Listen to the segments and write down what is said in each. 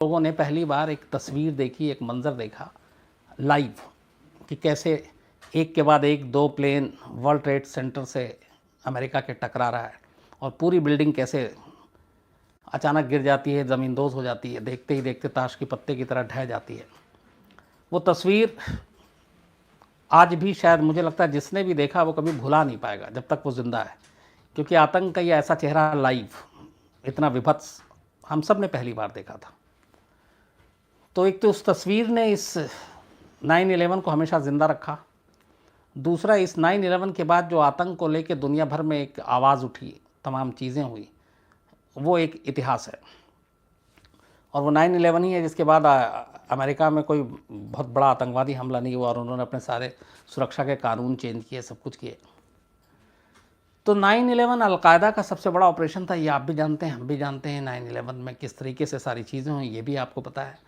लोगों ने पहली बार एक तस्वीर देखी, एक मंज़र देखा लाइव कि कैसे एक के बाद एक 2 प्लेन वर्ल्ड ट्रेड सेंटर से अमेरिका के टकरा रहा है और पूरी बिल्डिंग कैसे अचानक गिर जाती है, ज़मींदोज़ हो जाती है, देखते ही देखते ताश के पत्ते की तरह ढह जाती है। वो तस्वीर आज भी शायद मुझे लगता है जिसने भी देखा वो कभी भुला नहीं पाएगा जब तक वो ज़िंदा है, क्योंकि आतंक का ये ऐसा चेहरा लाइव इतना विभत्स हम सब ने पहली बार देखा था। तो एक तो उस तस्वीर ने इस 9/11 को हमेशा ज़िंदा रखा। दूसरा, इस 9/11 के बाद जो आतंक को लेकर दुनिया भर में एक आवाज़ उठी, तमाम चीज़ें हुई, वो एक इतिहास है। और वो 9/11 ही है जिसके बाद अमेरिका में कोई बहुत बड़ा आतंकवादी हमला नहीं हुआ और उन्होंने अपने सारे सुरक्षा के कानून चेंज किए, सब कुछ किए। तो 9/11 अलकायदा का सबसे बड़ा ऑपरेशन था, ये आप भी जानते हैं, हम भी जानते हैं 9/11 में किस तरीके से सारी चीज़ें हुई, ये भी आपको पता है।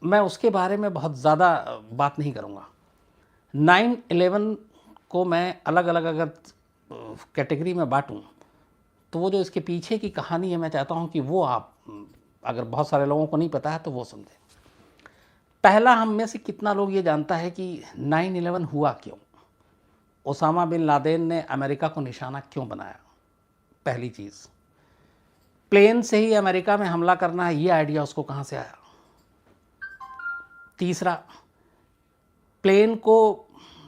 मैं उसके बारे में बहुत ज़्यादा बात नहीं करूँगा। 9/11 को मैं अलग अलग अगर कैटेगरी में बांटूँ तो वो जो इसके पीछे की कहानी है, मैं चाहता हूँ कि वो आप, अगर बहुत सारे लोगों को नहीं पता है तो वो समझें। पहला, हम में से कितना लोग ये जानता है कि 9/11 हुआ क्यों, ओसामा बिन लादेन ने अमेरिका को निशाना क्यों बनाया। पहली चीज़, प्लेन से ही अमेरिका में हमला करना है, ये आइडिया उसको कहाँ से आया। तीसरा, प्लेन को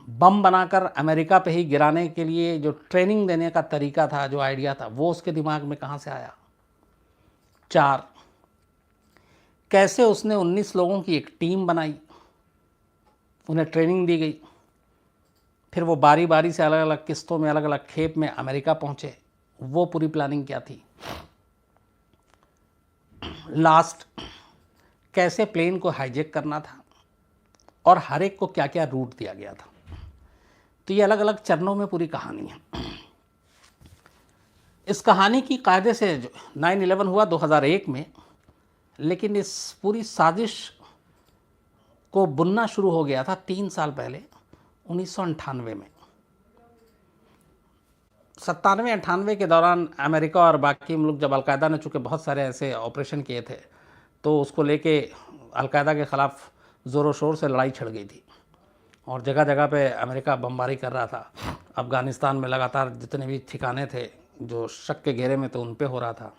बम बनाकर अमेरिका पे ही गिराने के लिए जो ट्रेनिंग देने का तरीका था, जो आइडिया था, वो उसके दिमाग में कहाँ से आया। 4, कैसे उसने 19 लोगों की एक टीम बनाई, उन्हें ट्रेनिंग दी गई, फिर वो बारी बारी से अलग अलग किस्तों में, अलग अलग खेप में अमेरिका पहुँचे, वो पूरी प्लानिंग क्या थी। लास्ट, कैसे प्लेन को हाईजैक करना था और हर एक को क्या क्या रूट दिया गया था। तो ये अलग अलग चरणों में पूरी कहानी है। इस कहानी की कायदे से 9/11 हुआ 2001 में, लेकिन इस पूरी साजिश को बुनना शुरू हो गया था 3 साल पहले, 1998 में। 97-98 के दौरान अमेरिका और बाकी मुल्क, जब अलकायदा ने चूँकि बहुत सारे ऐसे ऑपरेशन किए थे, तो उसको लेके अलकायदा के ख़िलाफ़ ज़ोरों शोर से लड़ाई छिड़ गई थी और जगह जगह पे अमेरिका बमबारी कर रहा था। अफ़गानिस्तान में लगातार जितने भी ठिकाने थे जो शक के घेरे में, तो उन पे हो रहा था।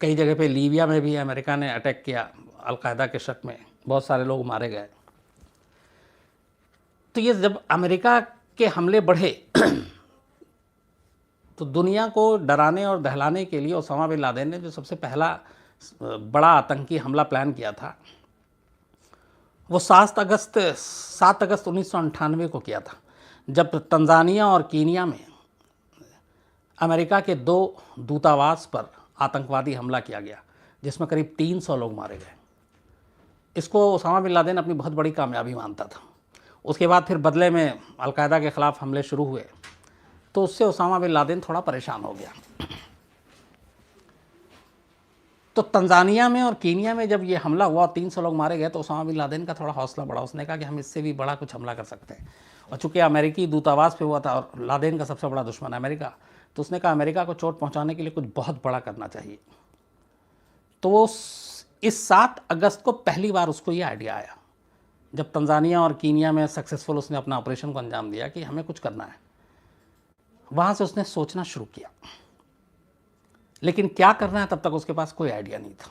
कई जगह पे लीबिया में भी अमेरिका ने अटैक किया अलकायदा के शक में, बहुत सारे लोग मारे गए। तो ये जब अमेरिका के हमले बढ़े तो दुनिया को डराने और दहलाने के लिए ओसामा बिन लादेन ने जो सबसे पहला बड़ा आतंकी हमला प्लान किया था, वो 7 अगस्त 1998 को किया था, जब तंजानिया और कीनिया में अमेरिका के 2 दूतावास पर आतंकवादी हमला किया गया, जिसमें करीब 300 लोग मारे गए। इसको ओसामा बिन लादेन अपनी बहुत बड़ी कामयाबी मानता था। उसके बाद फिर बदले में अलकायदा के ख़िलाफ़ हमले शुरू हुए, तो उससे ओसामा बिन लादेन थोड़ा परेशान हो गया। तो तंजानिया में और कीनिया में जब ये हमला हुआ और 300 लोग मारे गए, तो ओसामा बिन लादेन का थोड़ा हौसला बढ़ा। उसने कहा कि हम इससे भी बड़ा कुछ हमला कर सकते हैं। और चूँकि अमेरिकी दूतावास पे हुआ था और लादेन का सबसे बड़ा दुश्मन अमेरिका, तो उसने कहा अमेरिका को चोट पहुँचाने के लिए कुछ बहुत बड़ा करना चाहिए। तो वो इस 7 अगस्त को पहली बार उसको ये आइडिया आया, जब तंजानिया और कीनिया में सक्सेसफुल उसने अपना ऑपरेशन को अंजाम दिया कि हमें कुछ करना है। वहाँ से उसने सोचना शुरू किया, लेकिन क्या करना है तब तक उसके पास कोई आइडिया नहीं था।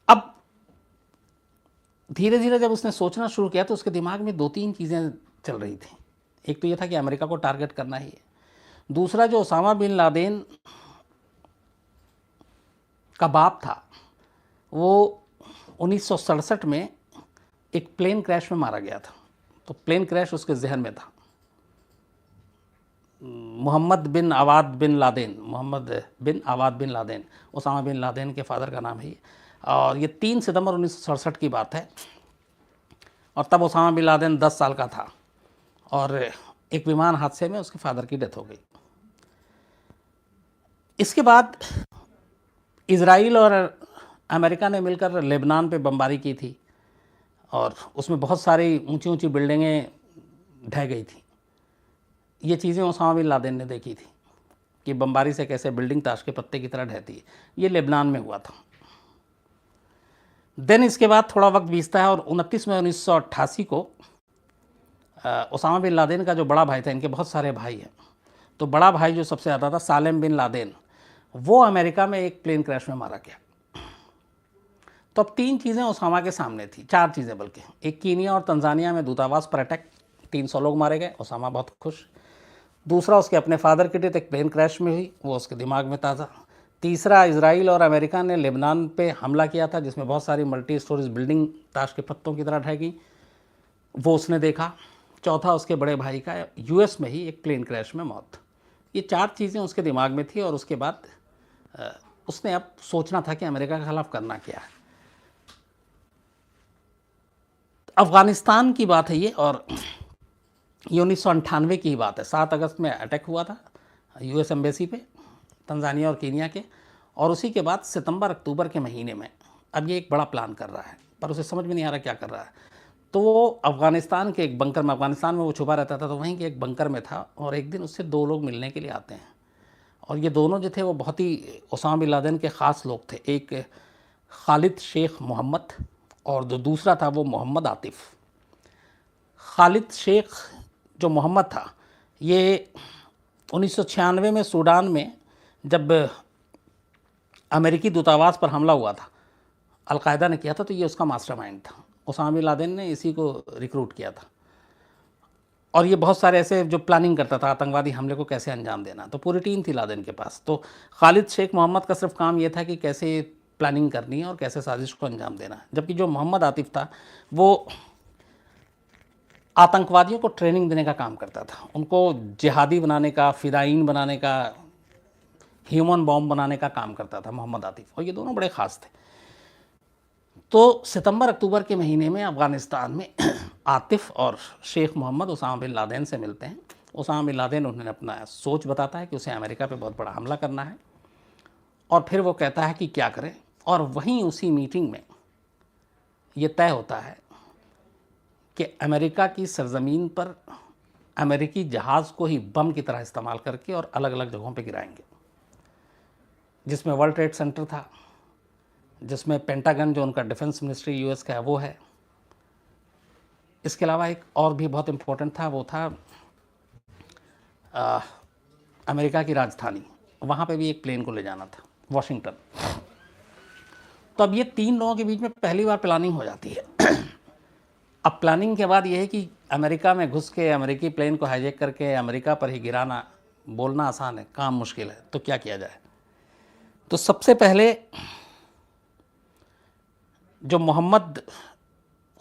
अब धीरे धीरे जब उसने सोचना शुरू किया तो उसके दिमाग में 2-3 चीज़ें चल रही थी। एक तो ये था कि अमेरिका को टारगेट करना ही है। दूसरा, जो ओसामा बिन लादेन का बाप था, वो 1967 में एक प्लेन क्रैश में मारा गया था। तो प्लेन क्रैश उसके जहन में था। Mohammed bin Awad bin Laden, Osama bin Laden के फादर का नाम है ये। और ये 3 सितंबर 1967 की बात है। और तब ओसामा बिन लादेन 10 साल का था और एक विमान हादसे में उसके फादर की डेथ हो गई। इसके बाद इज़राइल और अमेरिका ने मिलकर लेबनान पे बमबारी की थी और उसमें बहुत सारी ऊंची ऊंची बिल्डिंगें ढह गई थी। ये चीज़ें ओसामा बिन लादेन ने देखी थी। कि बमबारी से कैसे बिल्डिंग ताश के पत्ते की तरह ढहती है। ये लेबनान में हुआ था। देन इसके बाद थोड़ा वक्त बीतता है और 29 मई 1988 को ओसामा बिन लादेन का जो बड़ा भाई था, इनके बहुत सारे भाई हैं, तो बड़ा भाई जो सबसे ज़्यादा था सालेम बिन लादेन, वो अमेरिका में एक प्लेन क्रैश में मारा गया। तो अब 3 चीज़ें ओसामा के सामने थी, 4 चीज़ें बल्कि। एक, कीनिया और तंजानिया में दूतावास पर अटैक, 300 लोग मारे गए, ओसामा बहुत खुश। दूसरा, उसके अपने फादर की डेथ एक प्लेन क्रैश में हुई, वो उसके दिमाग में ताज़ा। तीसरा, इजराइल और अमेरिका ने लेबनान पे हमला किया था जिसमें बहुत सारी मल्टी स्टोरीज बिल्डिंग ताश के पत्तों की तरह ढह गई, वो उसने देखा। चौथा, उसके बड़े भाई का यूएस में ही एक प्लेन क्रैश में मौत। ये 4 चीज़ें उसके दिमाग में थी और उसके बाद उसने अब सोचना था कि अमेरिका के खिलाफ करना क्या है। अफ़गानिस्तान की बात है ये, और ये 1998 की ही बात है। 7 अगस्त में अटैक हुआ था यूएस एम्बेसी पे, तंजानिया और कीनिया के, और उसी के बाद सितंबर अक्टूबर के महीने में अब ये एक बड़ा प्लान कर रहा है, पर उसे समझ में नहीं आ रहा क्या कर रहा है। तो वो अफ़गानिस्तान के एक बंकर में, अफ़गानिस्तान में वो छुपा रहता था, तो वहीं के एक बंकर में था, और एक दिन उससे 2 लोग मिलने के लिए आते हैं, और ये दोनों जो थे वो बहुत ही ओसामा बिन लादेन के ख़ास लोग थे। एक खालिद शेख मोहम्मद और जो दूसरा था वो मोहम्मद आतिफ़। खालिद शेख जो मोहम्मद था, ये 1996 में सूडान में जब अमेरिकी दूतावास पर हमला हुआ था, अलकायदा ने किया था, तो ये उसका मास्टरमाइंड था। ओसामा बिन लादेन ने इसी को रिक्रूट किया था, और ये बहुत सारे ऐसे जो प्लानिंग करता था आतंकवादी हमले को कैसे अंजाम देना, तो पूरी टीम थी लादेन के पास। तो खालिद शेख मोहम्मद का सिर्फ काम ये था कि कैसे प्लानिंग करनी है और कैसे साजिश को अंजाम देना है, जबकि जो मोहम्मद आतिफ़ था वो आतंकवादियों को ट्रेनिंग देने का काम करता था, उनको जिहादी बनाने का, फ़िदाइन बनाने का, ह्यूमन बॉम्ब बनाने का काम करता था मोहम्मद आतिफ़, और ये दोनों बड़े ख़ास थे। तो सितंबर अक्टूबर के महीने में अफ़गानिस्तान में आतिफ़ और Sheikh Mohammed Osama bin Laden से मिलते हैं। ओसामा बिन लादेन उन्हें अपना सोच बताता है कि उसे अमेरिका पे बहुत बड़ा हमला करना है, और फिर वो कहता है कि क्या करें, और वहीं उसी मीटिंग में ये तय होता है कि अमेरिका की सरज़मीन पर अमेरिकी जहाज़ को ही बम की तरह इस्तेमाल करके और अलग अलग जगहों पे गिराएंगे, जिसमें वर्ल्ड ट्रेड सेंटर था, जिसमें पेंटागन जो उनका डिफेंस मिनिस्ट्री यूएस का है वो है। इसके अलावा एक और भी बहुत इम्पोर्टेंट था, वो था अमेरिका की राजधानी, वहाँ पे भी एक प्लेन को ले जाना था, वाशिंगटन। तो अब ये 3 लोगों के बीच में पहली बार प्लानिंग हो जाती है। अब प्लानिंग के बाद ये है कि अमेरिका में घुस के अमेरिकी प्लेन को हाईजैक करके अमेरिका पर ही गिराना, बोलना आसान है, काम मुश्किल है, तो क्या किया जाए। तो सबसे पहले जो मोहम्मद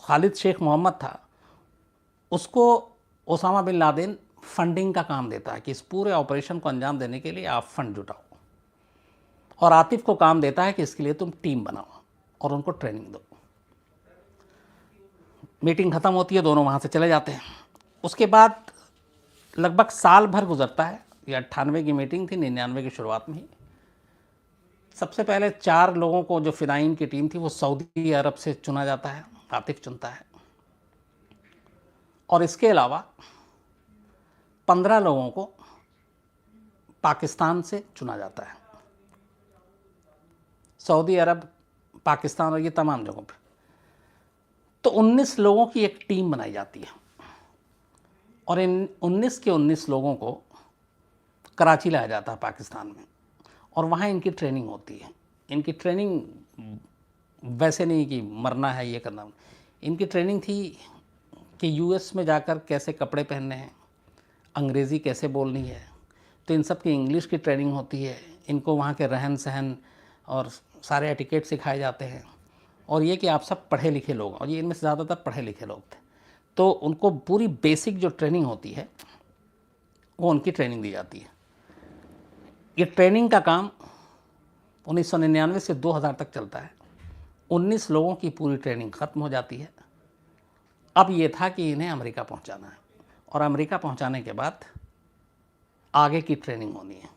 खालिद शेख मोहम्मद था, उसको ओसामा बिन लादेन फंडिंग का काम देता है कि इस पूरे ऑपरेशन को अंजाम देने के लिए आप फंड जुटाओ, और आतिफ़ को काम देता है कि इसके लिए तुम टीम बनाओ और उनको ट्रेनिंग दो। मीटिंग ख़त्म होती है, दोनों वहाँ से चले जाते हैं। उसके बाद लगभग साल भर गुजरता है, ये 98 की मीटिंग थी, 99 की शुरुआत में ही। सबसे पहले 4 लोगों को, जो फ़िदाइन की टीम थी, वो सऊदी अरब से चुना जाता है, आतिफ़ चुनता है, और इसके अलावा 15 लोगों को पाकिस्तान से चुना जाता है, सऊदी अरब, पाकिस्तान और ये तमाम जगहों पे। तो 19 लोगों की एक टीम बनाई जाती है, और इन 19 के 19 लोगों को कराची लाया जाता है पाकिस्तान में, और वहाँ इनकी ट्रेनिंग होती है। इनकी ट्रेनिंग वैसे नहीं कि मरना है ये करना, इनकी ट्रेनिंग थी कि यूएस में जाकर कैसे कपड़े पहनने हैं, अंग्रेज़ी कैसे बोलनी है, तो इन सब की इंग्लिश की ट्रेनिंग होती है। इनको वहाँ के रहन सहन और सारे एटिकेट सिखाए जाते हैं, और ये कि आप सब पढ़े लिखे लोग, और ये इनमें से ज़्यादातर पढ़े लिखे लोग थे, तो उनको पूरी बेसिक जो ट्रेनिंग होती है वो उनकी ट्रेनिंग दी जाती है। ये ट्रेनिंग का काम 1999 से 2000 तक चलता है। 19 लोगों की पूरी ट्रेनिंग ख़त्म हो जाती है। अब ये था कि इन्हें अमेरिका पहुंचाना है, और अमेरिका पहुंचाने के बाद आगे की ट्रेनिंग होनी है।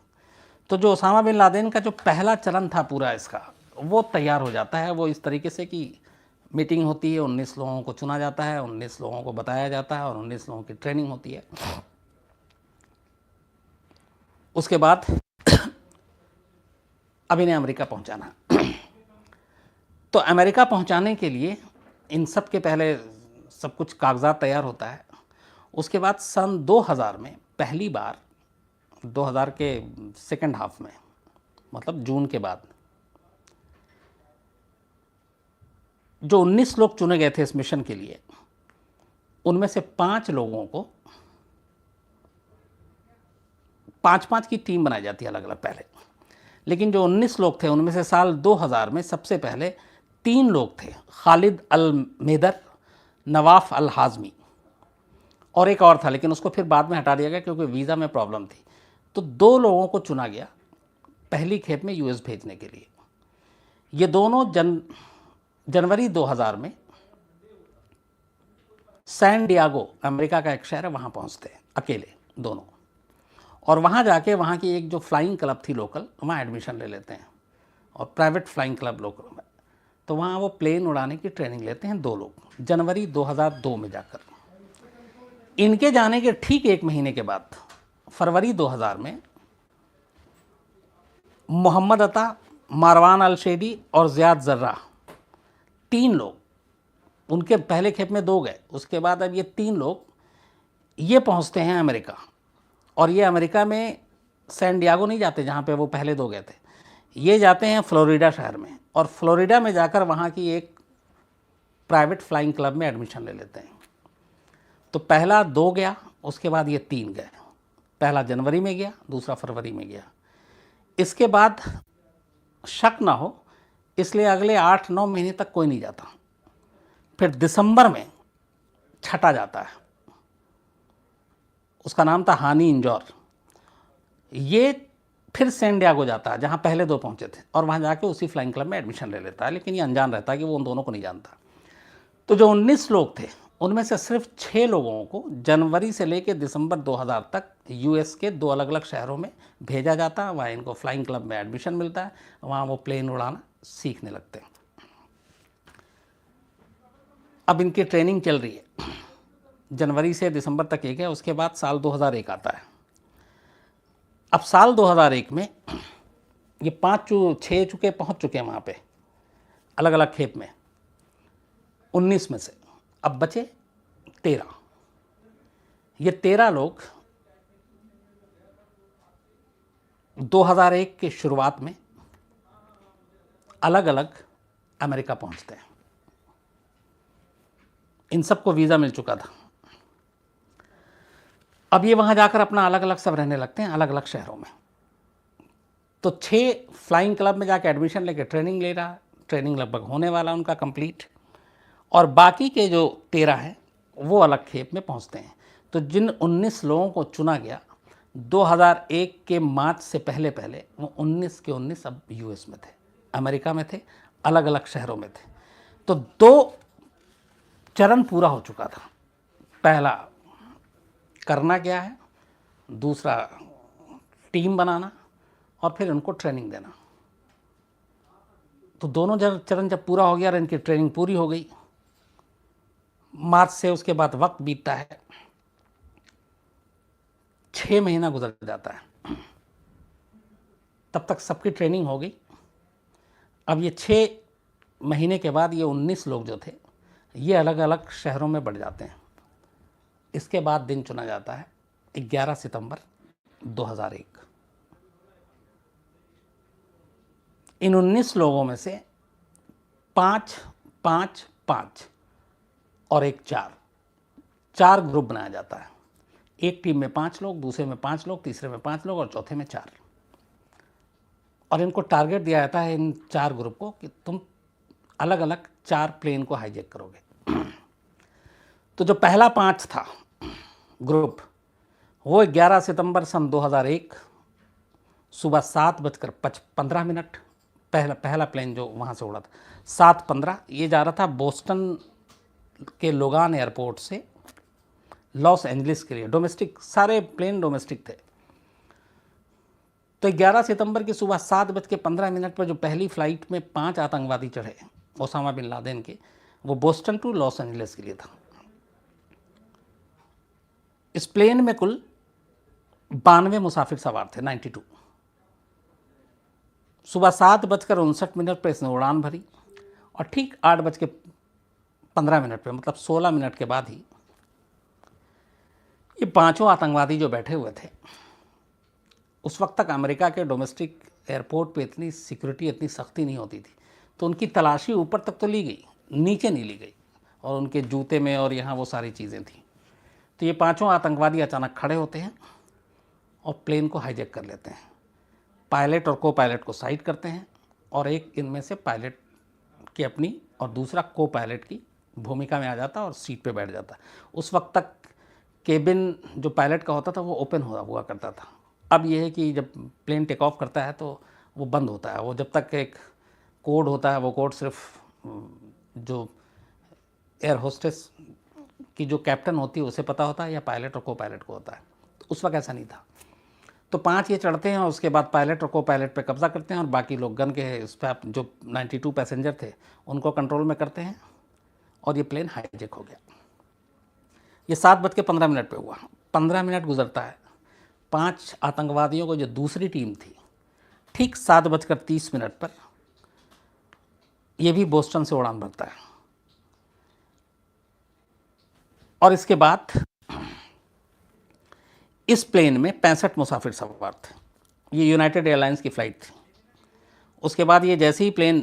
तो जो ओसामा बिन लादेन का जो पहला चरण था पूरा इसका, वो तैयार हो जाता है। वो इस तरीके से कि मीटिंग होती है, 19 लोगों को चुना जाता है, 19 लोगों को बताया जाता है, और 19 लोगों की ट्रेनिंग होती है। उसके बाद अब इन्हें अमेरिका पहुंचाना। तो अमेरिका पहुंचाने के लिए इन सब के पहले सब कुछ कागजात तैयार होता है। उसके बाद सन 2000 में पहली बार, 2000 के सेकंड हाफ में, मतलब जून के बाद, जो 19 लोग चुने गए थे इस मिशन के लिए, उनमें से 5 लोगों को 5-5 की टीम बनाई जाती है अलग अलग पहले। लेकिन जो 19 लोग थे उनमें से साल 2000 में सबसे पहले 3 लोग थे, खालिद अल मेदर, नवाफ अल हाजमी और एक और था, लेकिन उसको फिर बाद में हटा दिया गया क्योंकि वीज़ा में प्रॉब्लम थी। तो 2 लोगों को चुना गया पहली खेप में यूएस भेजने के लिए। ये दोनों जनवरी 2000 में सैन डियागो, अमेरिका का एक शहर है, वहाँ पहुँचते हैं अकेले दोनों, और वहाँ जाके वहाँ की एक जो फ्लाइंग क्लब थी लोकल, वहाँ एडमिशन ले लेते हैं, और प्राइवेट फ्लाइंग क्लब लोकल में, तो वहाँ वो प्लेन उड़ाने की ट्रेनिंग लेते हैं 2 लोग, जनवरी 2002 में जाकर। इनके जाने के ठीक 1 महीने के बाद फरवरी 2000 में मोहम्मद अता, मारवान अल शेडी और ज़ियाद ज़र्रा, 3 लोग, उनके पहले खेप में 2 गए, उसके बाद अब ये 3 लोग ये पहुंचते हैं अमेरिका। और ये अमेरिका में सैन डियागो नहीं जाते जहाँ पे वो पहले 2 गए थे, ये जाते हैं फ्लोरिडा शहर में, और फ्लोरिडा में जाकर वहाँ की एक प्राइवेट फ्लाइंग क्लब में एडमिशन ले लेते हैं। तो पहला 2 गया, उसके बाद ये 3 गए, पहला जनवरी में गया, दूसरा फरवरी में गया। इसके बाद शक ना हो इसलिए अगले 8-9 महीने तक कोई नहीं जाता। फिर दिसंबर में छठा जाता है, उसका नाम था हानी इंजौर। ये फिर सैन डियागो जाता है जहाँ पहले 2 पहुँचे थे, और वहाँ जाके उसी फ्लाइंग क्लब में एडमिशन ले लेता है, लेकिन ये अनजान रहता है कि वो उन दोनों को नहीं जानता। तो जो 19 लोग थे उनमें से सिर्फ 6 लोगों को जनवरी से लेकर दिसंबर 2000 तक यूएस के 2 अलग अलग शहरों में भेजा जाता है। वहाँ इनको फ्लाइंग क्लब में एडमिशन मिलता है, वहाँ वो प्लेन उड़ाना सीखने लगते हैं। अब इनकी ट्रेनिंग चल रही है, जनवरी से दिसंबर तक एक है, उसके बाद साल 2001 आता है। अब साल 2001 में ये 6 चुके पहुँच चुके हैं वहाँ पे अलग अलग खेप में, 19 में से अब बचे 13। ये 13 लोग 2001 के शुरुआत में अलग अलग अमेरिका पहुंचते हैं। इन सबको वीज़ा मिल चुका था। अब ये वहाँ जाकर अपना अलग अलग सब रहने लगते हैं अलग अलग शहरों में। तो 6 फ्लाइंग क्लब में जाकर एडमिशन लेकर ट्रेनिंग ले रहा, ट्रेनिंग लगभग होने वाला उनका कंप्लीट, और बाकी के जो 13 हैं वो अलग खेप में पहुँचते हैं। तो जिन 19 लोगों को चुना गया 2001 के मार्च से पहले पहले, वो 19 के 19 अब यूएस में थे, अमेरिका में थे, अलग अलग शहरों में थे। तो 2 चरण पूरा हो चुका था। पहला करना क्या है, दूसरा टीम बनाना, और फिर उनको ट्रेनिंग देना। तो दोनों चरण जब पूरा हो गया और इनकी ट्रेनिंग पूरी हो गई, मार्च से उसके बाद वक्त बीतता है, 6 महीना गुजर जाता है, तब तक सबकी ट्रेनिंग हो गई। अब ये 6 महीने के बाद ये 19 लोग जो थे ये अलग अलग शहरों में बढ़ जाते हैं। इसके बाद दिन चुना जाता है 11 सितंबर 2001। इन 19 लोगों में से 5, 5, 5 और एक 4 ग्रुप बनाया जाता है। एक टीम में 5 लोग, दूसरे में 5 लोग, तीसरे में 5 लोग और चौथे में 4। और इनको टारगेट दिया जाता है इन 4 ग्रुप को कि तुम अलग अलग 4 प्लेन को हाईजैक करोगे। तो जो पहला 5 था ग्रुप, वो 11 सितंबर सन 2001 सुबह 7:15 पहला प्लेन जो वहाँ से उड़ा था 7:15, ये जा रहा था बोस्टन के लोगान एयरपोर्ट से लॉस एंजलिस के लिए। डोमेस्टिक, सारे प्लेन डोमेस्टिक थे। तो 11 सितंबर की सुबह 7:15 पर जो पहली फ्लाइट में 5 आतंकवादी चढ़े ओसामा बिन लादेन के, वो बोस्टन टू लॉस एंजलिस के लिए था। इस प्लेन में कुल 92 मुसाफिर सवार थे, 92। सुबह 7:59 पे इसने उड़ान भरी और ठीक 8:15 पे, मतलब 16 मिनट के बाद ही ये पांचों आतंकवादी जो बैठे हुए थे, उस वक्त तक अमेरिका के डोमेस्टिक एयरपोर्ट पे इतनी सिक्योरिटी, इतनी सख्ती नहीं होती थी, तो उनकी तलाशी ऊपर तक तो ली गई, नीचे नहीं ली गई, और उनके जूते में और यहाँ वो सारी चीज़ें थी। तो ये पांचों आतंकवादी अचानक खड़े होते हैं और प्लेन को हाईजैक कर लेते हैं। पायलट और को पायलट को साइड करते हैं और एक इनमें से पायलट की अपनी और दूसरा को पायलट की भूमिका में आ जाता है और सीट पे बैठ जाता है। उस वक्त तक केबिन जो पायलट का होता था वो ओपन हुआ करता था। अब ये है कि जब प्लेन टेक ऑफ करता है तो वो बंद होता है। वो जब तक एक कोड होता है, वो कोड सिर्फ जो एयर होस्टेस की जो कैप्टन होती है उसे पता होता है या पायलट और को पायलट को होता है। तो उस वक्त ऐसा नहीं था। तो 5 ये चढ़ते हैं और उसके बाद पायलट और को पायलट पे कब्जा करते हैं और बाकी लोग गन के उस पर जो 92 पैसेंजर थे उनको कंट्रोल में करते हैं और ये प्लेन हाईजैक हो गया। ये 7:15 पे हुआ। 15 मिनट गुजरता है, 5 आतंकवादियों को जो दूसरी टीम थी, ठीक 7:30 पर ये भी बोस्टन से उड़ान भरता है। और इसके बाद इस प्लेन में 65 मुसाफिर सवार थे। ये यूनाइटेड एयरलाइंस की फ़्लाइट थी। उसके बाद ये जैसे ही प्लेन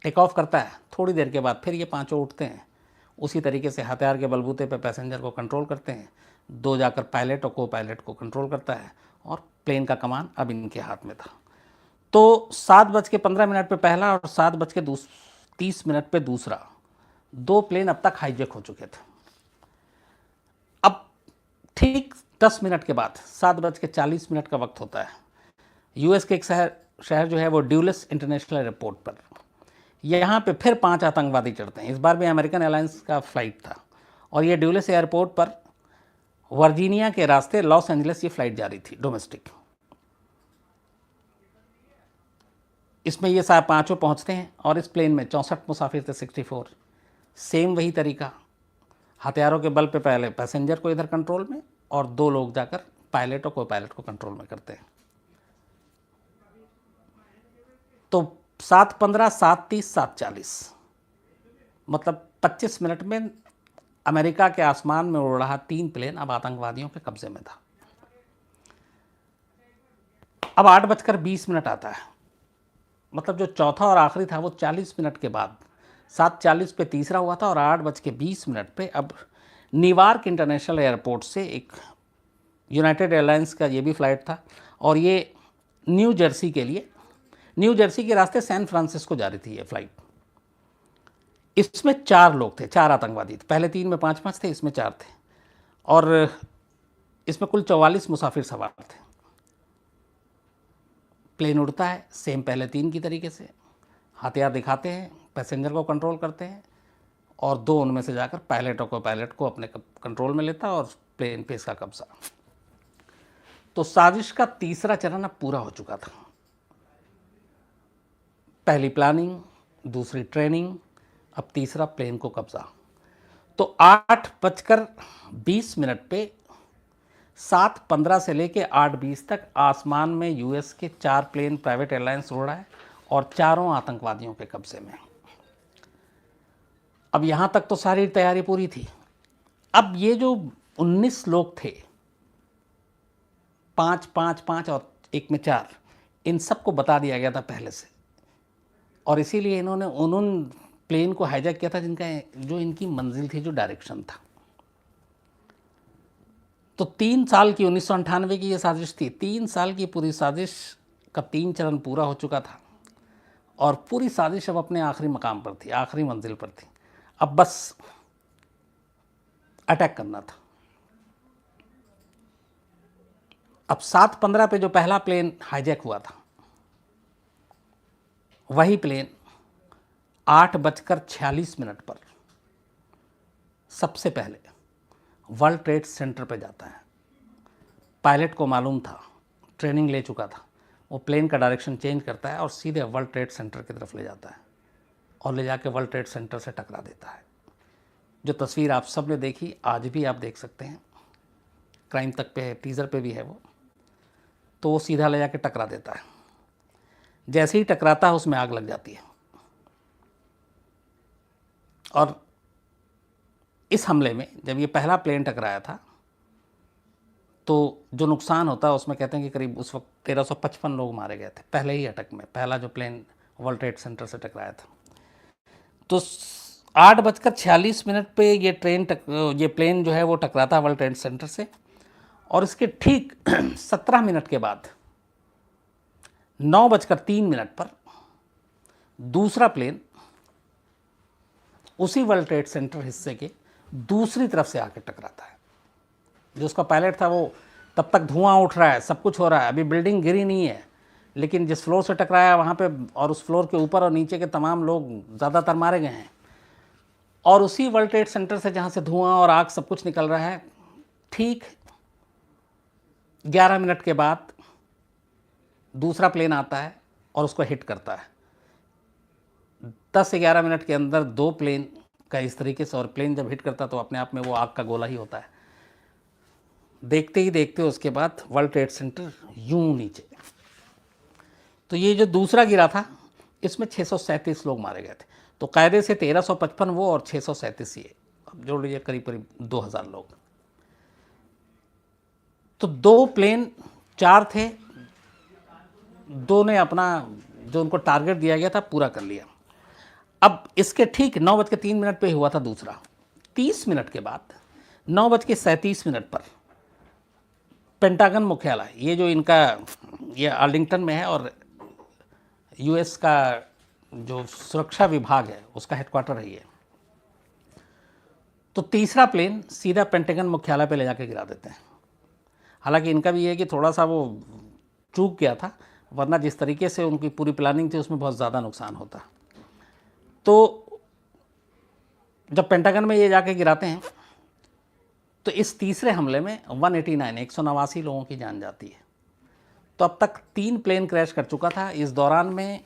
टेक ऑफ करता है, थोड़ी देर के बाद फिर ये पांचों उठते हैं, उसी तरीके से हथियार के बलबूते पे पैसेंजर को कंट्रोल करते हैं। 2 जाकर पायलट और को पायलट को कंट्रोल करता है और प्लेन का कमान अब इनके हाथ में था। तो 7:15 पे पहला और 7:30 पे दूसरा, 2 प्लेन अब तक हाईजैक हो चुके थे। अब ठीक 10 मिनट के बाद 7:40 का वक्त होता है। यूएस के एक शहर जो है वो ड्यूलस इंटरनेशनल एयरपोर्ट पर, यहाँ पे फिर 5 आतंकवादी चढ़ते हैं। इस बार भी अमेरिकन एयरलाइंस का फ्लाइट था और ये ड्यूलस एयरपोर्ट पर वर्जीनिया के रास्ते लॉस एंजलिस ये फ्लाइट जा रही थी डोमेस्टिक। इसमें ये सारे पांचों पहुंचते हैं और इस प्लेन में 64 मुसाफिर थे, 64। सेम वही तरीका, हथियारों के बल पे पहले पैसेंजर को इधर कंट्रोल में और 2 लोग जाकर पायलट और को पायलट को कंट्रोल में करते हैं। तो 7:15, 7:30, 7:40, मतलब 25 मिनट में अमेरिका के आसमान में उड़ रहा 3 प्लेन अब आतंकवादियों के कब्जे में था। अब 8:20 आता है, मतलब जो चौथा और आखिरी था वो 40 मिनट के बाद, 7:40 पे तीसरा हुआ था और 8:20 पे अब न्यूयॉर्क इंटरनेशनल एयरपोर्ट से एक यूनाइटेड एयरलाइंस का ये भी फ़्लाइट था और ये न्यू जर्सी के रास्ते सैन फ्रांसिस्को जा रही थी ये फ़्लाइट। इसमें 4 लोग थे, 4 आतंकवादी थे। पहले 3 में 5 थे, इसमें 4 थे और इसमें कुल 44 मुसाफिर सवार थे। प्लेन उड़ता है सेम पहले 3 की तरीके से, हथियार दिखाते हैं, पैसेंजर को कंट्रोल करते हैं और 2 उनमें से जाकर पायलट और को पायलट को अपने कंट्रोल में लेता है और प्लेन पे इसका कब्जा। तो साजिश का तीसरा चरण अब पूरा हो चुका था। पहली प्लानिंग, दूसरी ट्रेनिंग, अब तीसरा प्लेन को कब्जा। तो 8:20 पे 7:15 से लेके 8:20 तक आसमान में यूएस के 4 प्लेन प्राइवेट एयरलाइंस उड़ रहा है और चारों आतंकवादियों के कब्जे में। अब यहाँ तक तो सारी तैयारी पूरी थी। अब ये जो 19 लोग थे, 5, 5, 5 और एक में 4, इन सबको बता दिया गया था पहले से और इसीलिए उन्होंने प्लेन को हाईजैक किया था जो इनकी मंजिल थी, जो डायरेक्शन था। तो 3 साल की 1998 की ये साजिश थी। 3 साल की पूरी साजिश का 3 चरण पूरा हो चुका था और पूरी साजिश अब अपने आखिरी मकाम पर थी, आखिरी मंजिल पर थी। अब बस अटैक करना था। अब 7:15 पे जो पहला प्लेन हाईजैक हुआ था, वही प्लेन 8:46 पर सबसे पहले वर्ल्ड ट्रेड सेंटर पे जाता है। पायलट को मालूम था, ट्रेनिंग ले चुका था, वो प्लेन का डायरेक्शन चेंज करता है और सीधे वर्ल्ड ट्रेड सेंटर की तरफ ले जाता है और ले जाके वर्ल्ड ट्रेड सेंटर से टकरा देता है। जो तस्वीर आप सब ने देखी, आज भी आप देख सकते हैं, क्राइम तक पे टीज़र पे भी है वो। तो वो सीधा ले जाके टकरा देता है। जैसे ही टकराता है उसमें आग लग जाती है। और इस हमले में जब ये पहला प्लेन टकराया था तो जो नुकसान होता है उसमें कहते हैं कि करीब उस वक्त 1355 लोग मारे गए थे पहले ही अटैक में, पहला जो प्लेन वर्ल्ड ट्रेड सेंटर से टकराया था। तो 8:46 पे ये प्लेन जो है वो टकराता है वर्ल्ड ट्रेड सेंटर से, और इसके ठीक 17 मिनट के बाद 9:03 पर दूसरा प्लेन उसी वर्ल्ड ट्रेड सेंटर हिस्से के दूसरी तरफ से आकर टकराता है। जो उसका पायलट था वो तब तक धुआं उठ रहा है, सब कुछ हो रहा है, अभी बिल्डिंग गिरी नहीं है, लेकिन जिस फ्लोर से टकराया वहाँ पे और उस फ्लोर के ऊपर और नीचे के तमाम लोग ज़्यादातर मारे गए हैं। और उसी वर्ल्ड ट्रेड सेंटर से जहाँ से धुआं और आग सब कुछ निकल रहा है, ठीक 11 मिनट के बाद दूसरा प्लेन आता है और उसको हिट करता है। 10 से 11 मिनट के अंदर दो प्लेन का इस तरीके से, और प्लेन जब हिट करता है तो अपने आप में वो आग का गोला ही होता है। देखते ही देखते उसके बाद वर्ल्ड ट्रेड सेंटर यूं नीचे। तो ये जो दूसरा गिरा था इसमें 637 लोग मारे गए थे। तो कायदे से 1355 वो और 637 ये, अब जोड़ लीजिए करीब करीब 2000 लोग। तो दो प्लेन, 4 थे, दो ने अपना जो उनको टारगेट दिया गया था पूरा कर लिया। अब इसके ठीक 9:03 पे हुआ था दूसरा। 30 मिनट के बाद 9:37 पर पेंटागन मुख्यालय, ये जो इनका ये आर्लिंगटन में है और यूएस का जो सुरक्षा विभाग है उसका हेडक्वार्टर है ये। तो तीसरा प्लेन सीधा पेंटागन मुख्यालय पे ले जाके गिरा देते हैं। हालांकि इनका भी ये है कि थोड़ा सा वो चूक गया था, वरना जिस तरीके से उनकी पूरी प्लानिंग थी उसमें बहुत ज़्यादा नुकसान होता। तो जब पेंटागन में ये जाके गिराते हैं तो इस तीसरे हमले में 189 लोगों की जान जाती है। तो अब तक 3 प्लेन क्रैश कर चुका था। इस दौरान में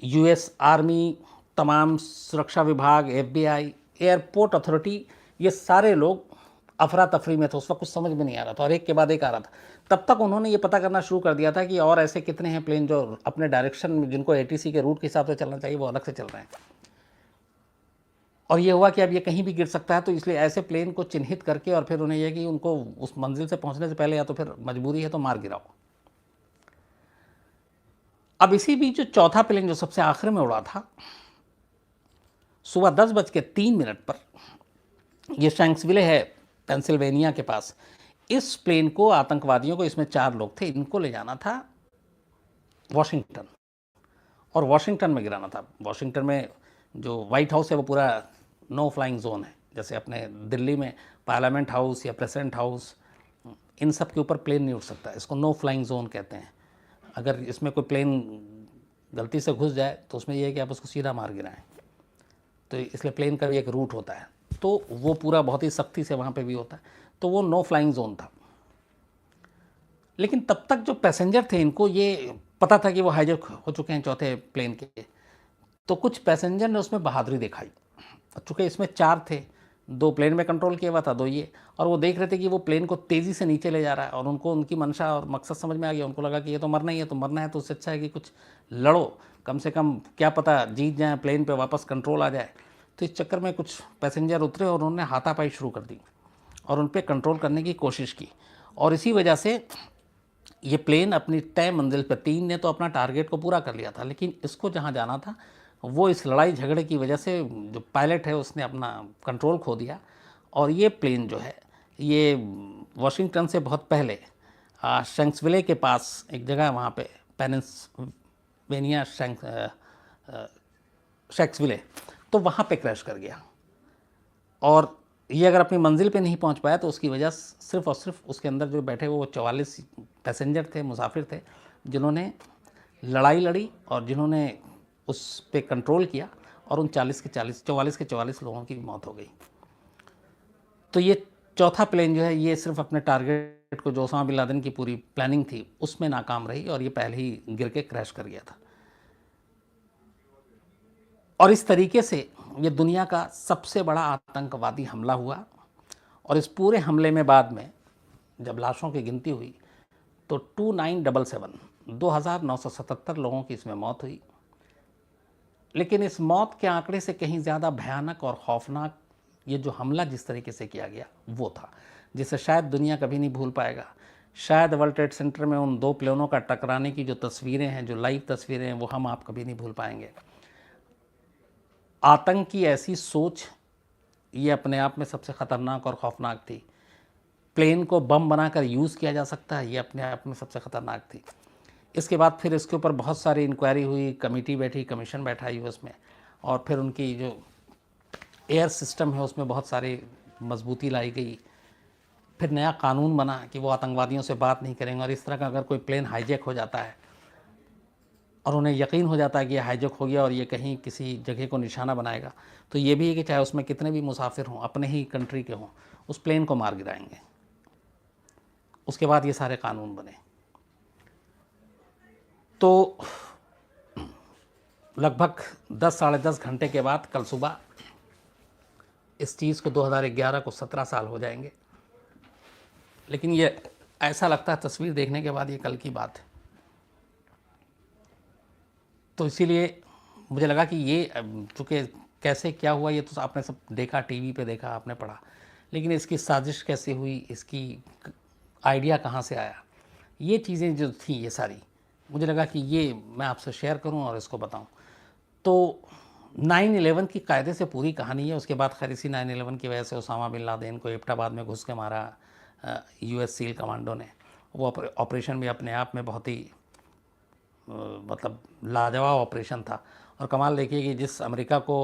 यूएस आर्मी, तमाम सुरक्षा विभाग, एफबीआई, एयरपोर्ट अथॉरिटी, ये सारे लोग अफरा तफरी में थे। उस वक्त कुछ समझ में नहीं आ रहा था और एक के बाद एक आ रहा था। तब तक उन्होंने ये पता करना शुरू कर दिया था कि और ऐसे कितने हैं प्लेन जो अपने डायरेक्शन में, जिनको एटीसी के रूट के हिसाब से चलना चाहिए, वो अलग से चल रहे हैं। और ये हुआ कि अब ये कहीं भी गिर सकता है, तो इसलिए ऐसे प्लेन को चिन्हित करके और फिर उन्हें यह कि उनको उस मंजिल से पहुंचने से पहले या तो फिर मजबूरी है तो मार गिराओ। अब इसी बीच जो चौथा प्लेन जो सबसे आखिर में उड़ा था, सुबह 10:03 पर, ये शैंक्सविले है पेंसिल्वेनिया के पास। इस प्लेन को आतंकवादियों को, इसमें 4 लोग थे, इनको ले जाना था वॉशिंगटन और वॉशिंगटन में गिराना था। वॉशिंगटन में जो वाइट हाउस है वो पूरा नो फ्लाइंग जोन है। जैसे अपने दिल्ली में पार्लियामेंट हाउस या प्रेसिडेंट हाउस, इन सब के ऊपर प्लेन नहीं उड़ सकता, इसको नो फ्लाइंग जोन कहते हैं। अगर इसमें कोई प्लेन गलती से घुस जाए तो उसमें यह है कि आप उसको सीधा मार गिराएं। तो इसलिए प्लेन का भी एक रूट होता है, तो वो पूरा बहुत ही सख्ती से वहाँ पे भी होता है। तो वो नो फ्लाइंग जोन था। लेकिन तब तक जो पैसेंजर थे इनको ये पता था कि वो हाईजैक हो चुके हैं चौथे प्लेन के। तो कुछ पैसेंजर ने उसमें बहादुरी दिखाई। चूँकि इसमें 4 थे, 2 प्लेन में कंट्रोल किया हुआ था, 2 ये, और वो देख रहे थे कि वो प्लेन को तेज़ी से नीचे ले जा रहा है और उनको उनकी मंशा और मकसद समझ में आ गया। उनको लगा कि ये तो मरना ही है, तो मरना है तो उससे अच्छा है कि कुछ लड़ो, कम से कम क्या पता जीत जाए, प्लेन पे वापस कंट्रोल आ जाए। तो इस चक्कर में कुछ पैसेंजर उतरे और उन्होंने हाथापाई शुरू कर दी और उन पर कंट्रोल करने की कोशिश की। और इसी वजह से ये प्लेन अपनी तय मंजिल पर, 3 ने तो अपना टारगेट को पूरा कर लिया था, लेकिन इसको जहाँ जाना था वो इस लड़ाई झगड़े की वजह से जो पायलट है उसने अपना कंट्रोल खो दिया। और ये प्लेन जो है ये वॉशिंगटन से बहुत पहले शैंक्सविले के पास एक जगह है, वहाँ पे पेनिnsylvania शैंक्सविले, तो वहाँ पे क्रैश कर गया। और ये अगर अपनी मंजिल पे नहीं पहुँच पाया तो उसकी वजह सिर्फ़ और सिर्फ उसके अंदर जो बैठे वो 44 पैसेंजर थे, मुसाफिर थे, जिन्होंने लड़ाई लड़ी और जिन्होंने उस पे कंट्रोल किया, और उन 44 के 44 लोगों की मौत हो गई। तो ये चौथा प्लेन जो है ये सिर्फ अपने टारगेट को, जो ओसामा बिन लादेन की पूरी प्लानिंग थी, उसमें नाकाम रही और ये पहले ही गिर के क्रैश कर गया था। और इस तरीके से ये दुनिया का सबसे बड़ा आतंकवादी हमला हुआ। और इस पूरे हमले में बाद में जब लाशों की गिनती हुई तो 2977 2977 लोगों की इसमें मौत हुई। लेकिन इस मौत के आंकड़े से कहीं ज़्यादा भयानक और खौफनाक ये जो हमला जिस तरीके से किया गया वो था, जिसे शायद दुनिया कभी नहीं भूल पाएगा। शायद वर्ल्ड ट्रेड सेंटर में उन 2 प्लेनों का टकराने की जो तस्वीरें हैं, जो लाइव तस्वीरें हैं, वो हम आप कभी नहीं भूल पाएंगे। आतंक की ऐसी सोच ये अपने आप में सबसे ख़तरनाक और खौफनाक थी। प्लेन को बम बनाकर यूज़ किया जा सकता है, ये अपने आप में सबसे ख़तरनाक थी। इसके बाद फिर इसके ऊपर बहुत सारी इंक्वायरी हुई, कमेटी बैठी, कमीशन बैठा यूएस में, और फिर उनकी जो एयर सिस्टम है उसमें बहुत सारी मजबूती लाई गई। फिर नया कानून बना कि वो आतंकवादियों से बात नहीं करेंगे, और इस तरह का अगर कोई प्लेन हाईजैक हो जाता है और उन्हें यकीन हो जाता है कि ये हाईजैक हो गया और ये कहीं किसी जगह को निशाना बनाएगा, तो ये भी है कि चाहे उसमें कितने भी मुसाफिर हों, अपने ही कंट्री के हों, उस प्लेन को मार गिराएंगे। उसके बाद ये सारे कानून बने। तो लगभग 10 साढ़े 10 घंटे के बाद कल सुबह इस चीज़ को 2011 को 17 साल हो जाएंगे। लेकिन ये ऐसा लगता है तस्वीर देखने के बाद ये कल की बात है। तो इसीलिए मुझे लगा कि ये चूँकि कैसे क्या हुआ ये तो आपने सब देखा, टीवी पे देखा, आपने पढ़ा, लेकिन इसकी साजिश कैसे हुई, इसकी आइडिया कहाँ से आया, ये चीज़ें जो थी ये सारी मुझे लगा कि ये मैं आपसे शेयर करूं और इसको बताऊं। तो 9/11 की कायदे से पूरी कहानी है। उसके बाद खैर इसी 9/11 की वजह से उसामा बिन लादेन को एबटाबाद में घुस के मारा यूएस सील कमांडो ने। वो ऑपरेशन भी अपने आप में बहुत ही मतलब लाजवाब ऑपरेशन था। और कमाल देखिए कि जिस अमेरिका को